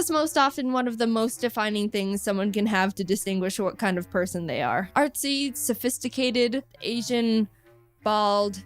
is most often one of the most defining things someone can have to distinguish what kind of person they are. Artsy, sophisticated, Asian, bald.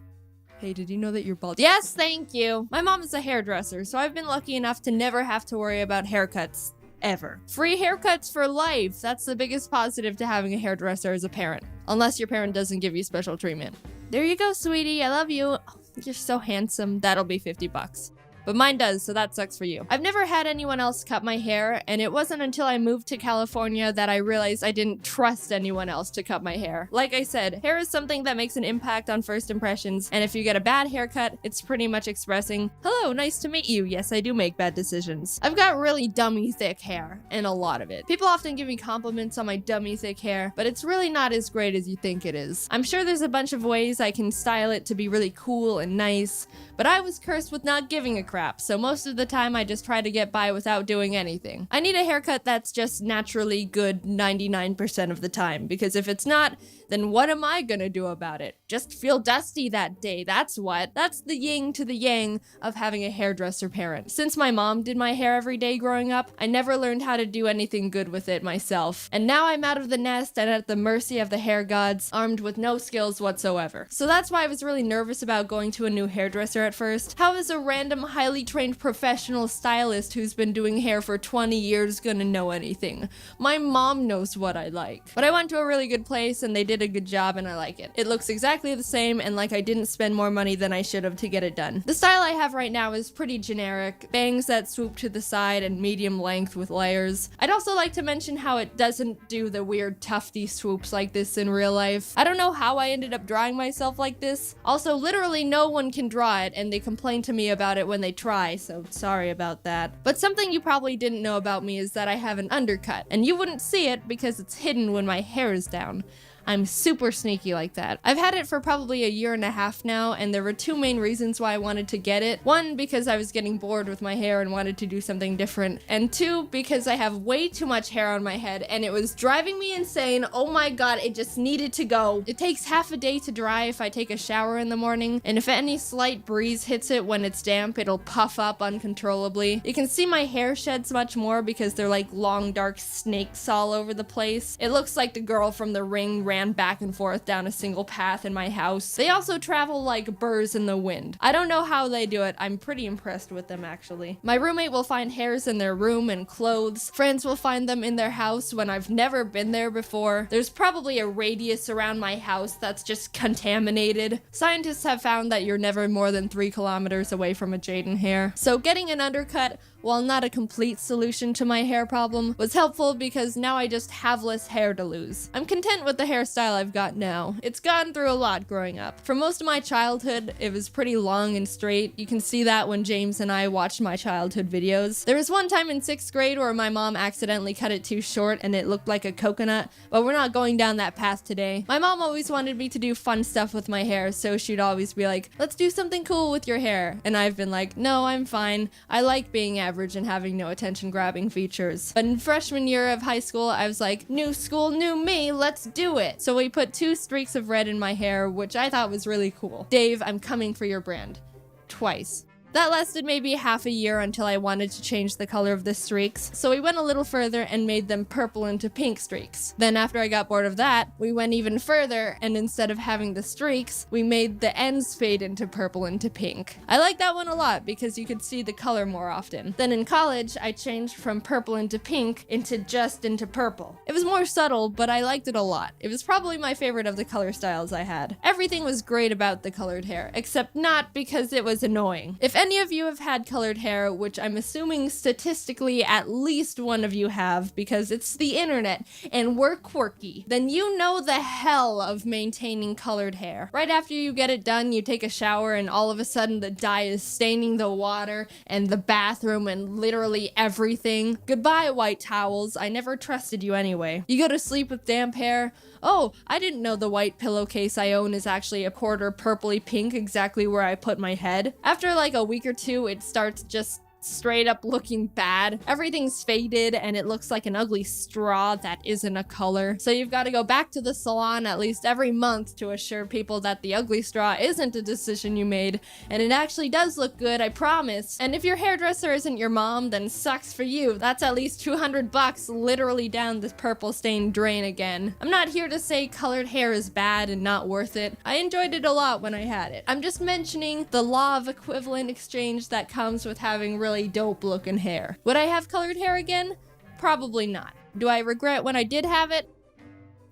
Hey, did you know that you're bald? Yes, thank you. My mom is a hairdresser, so I've been lucky enough to never have to worry about haircuts. Ever. Free haircuts for life. That's the biggest positive to having a hairdresser as a parent. Unless your parent doesn't give you special treatment. There you go, sweetie. I love you. Oh, you're so handsome. That'll be $50. But mine does, so that sucks for you. I've never had anyone else cut my hair, and it wasn't until I moved to California that I realized I didn't trust anyone else to cut my hair. Like I said, hair is something that makes an impact on first impressions, and if you get a bad haircut, it's pretty much expressing, hello, nice to meet you. Yes, I do make bad decisions. I've got really dummy thick hair, and a lot of it. People often give me compliments on my dummy thick hair, but it's really not as great as you think it is. I'm sure there's a bunch of ways I can style it to be really cool and nice, but I was cursed with not giving a crap, so most of the time I just try to get by without doing anything. I need a haircut that's just naturally good 99% of the time, because if it's not, then what am I gonna do about it? Just feel dusty that day, that's what. That's the yin to the yang of having a hairdresser parent. Since my mom did my hair every day growing up, I never learned how to do anything good with it myself. And now I'm out of the nest and at the mercy of the hair gods, armed with no skills whatsoever. So that's why I was really nervous about going to a new hairdresser at first. How is a random, highly trained professional stylist who's been doing hair for 20 years gonna know anything? My mom knows what I like. But I went to a really good place and they did a good job and I like it. It looks exactly the same and like I didn't spend more money than I should have to get it done. The style I have right now is pretty generic. Bangs that swoop to the side and medium length with layers. I'd also like to mention how it doesn't do the weird tufty swoops like this in real life. I don't know how I ended up drawing myself like this. Also, literally no one can draw it and they complain to me about it when they try, so sorry about that. But something you probably didn't know about me is that I have an undercut, and you wouldn't see it because it's hidden when my hair is down. I'm super sneaky like that. I've had it for probably a year and a half now, and there were two main reasons why I wanted to get it. One, because I was getting bored with my hair and wanted to do something different. And two, because I have way too much hair on my head, and it was driving me insane. Oh my god, it just needed to go. It takes half a day to dry if I take a shower in the morning, and if any slight breeze hits it when it's damp, it'll puff up uncontrollably. You can see my hair sheds much more because they're like long dark snakes all over the place. It looks like the girl from The Ring ran back and forth down a single path in my house. They also travel like burrs in the wind. I don't know how they do it. I'm pretty impressed with them actually. My roommate will find hairs in their room and clothes. Friends will find them in their house when I've never been there before. There's probably a radius around my house that's just contaminated. Scientists have found that you're never more than 3 kilometers away from a Jaiden hair. So getting an undercut, while not a complete solution to my hair problem, was helpful because now I just have less hair to lose. I'm content with the hairstyle I've got now. It's gone through a lot growing up. For most of my childhood, it was pretty long and straight. You can see that when James and I watched my childhood videos. There was one time in 6th grade where my mom accidentally cut it too short and it looked like a coconut, but we're not going down that path today. My mom always wanted me to do fun stuff with my hair, so she'd always be like, let's do something cool with your hair. And I've been like, no, I'm fine. I like being average and having no attention-grabbing features. But in freshman year of high school, I was like, new school, new me, let's do it. So we put 2 streaks of red in my hair, which I thought was really cool. Dave, I'm coming for your brand. Twice. That lasted maybe half a year until I wanted to change the color of the streaks, so we went a little further and made them purple into pink streaks. Then after I got bored of that, we went even further, and instead of having the streaks, we made the ends fade into purple into pink. I like that one a lot because you could see the color more often. Then in college, I changed from purple into pink into purple. It was more subtle, but I liked it a lot. It was probably my favorite of the color styles I had. Everything was great about the colored hair, except not because it was annoying. If any of you have had colored hair, which I'm assuming statistically at least one of you have because it's the internet and we're quirky, then you know the hell of maintaining colored hair. Right after you get it done, you take a shower and all of a sudden the dye is staining the water and the bathroom and literally everything. Goodbye, white towels. I never trusted you anyway. You go to sleep with damp hair. Oh, I didn't know the white pillowcase I own is actually a quarter purpley pink exactly where I put my head. After like a week or two, it starts just straight up looking bad. Everything's faded and it looks like an ugly straw that isn't a color. So you've got to go back to the salon at least every month to assure people that the ugly straw isn't a decision you made and it actually does look good, I promise. And if your hairdresser isn't your mom, then sucks for you. That's at least $200 literally down the purple stained drain again. I'm not here to say colored hair is bad and not worth it. I enjoyed it a lot when I had it. I'm just mentioning the law of equivalent exchange that comes with having really dope looking hair. Would I have colored hair again? Probably not. Do I regret when I did have it?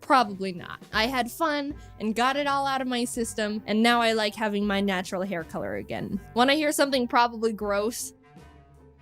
Probably not. I had fun and got it all out of my system, and now I like having my natural hair color again. Want to hear something probably gross?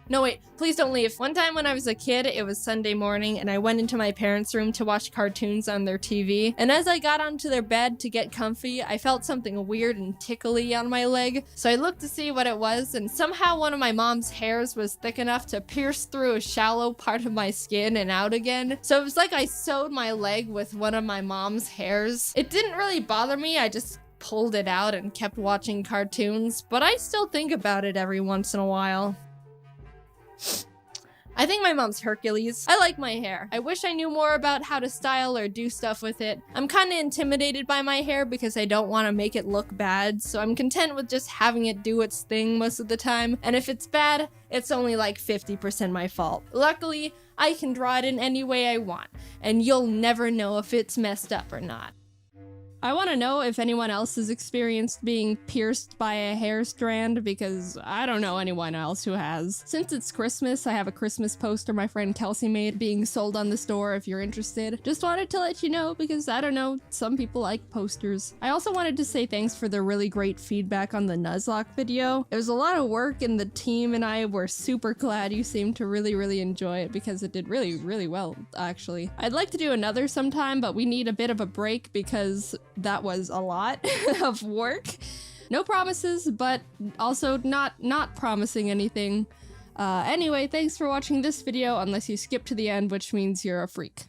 No, wait, please don't leave. One time when I was a kid, it was Sunday morning, and I went into my parents' room to watch cartoons on their TV. And as I got onto their bed to get comfy, I felt something weird and tickly on my leg. So I looked to see what it was, and somehow one of my mom's hairs was thick enough to pierce through a shallow part of my skin and out again. So it was like I sewed my leg with one of my mom's hairs. It didn't really bother me, I just pulled it out and kept watching cartoons, but I still think about it every once in a while. I think my mom's Hercules. I like my hair. I wish I knew more about how to style or do stuff with it. I'm kind of intimidated by my hair because I don't want to make it look bad, so I'm content with just having it do its thing most of the time, and if it's bad, it's only like 50% my fault. Luckily, I can draw it in any way I want, and you'll never know if it's messed up or not. I want to know if anyone else has experienced being pierced by a hair strand, because I don't know anyone else who has. Since it's Christmas, I have a Christmas poster my friend Kelsey made being sold on the store if you're interested. Just wanted to let you know because, I don't know, some people like posters. I also wanted to say thanks for the really great feedback on the Nuzlocke video. It was a lot of work and the team and I were super glad you seemed to really enjoy it because it did really well, actually. I'd like to do another sometime, but we need a bit of a break because that was a lot of work. No promises, but also not promising anything. Anyway, thanks for watching this video, unless you skip to the end, which means you're a freak.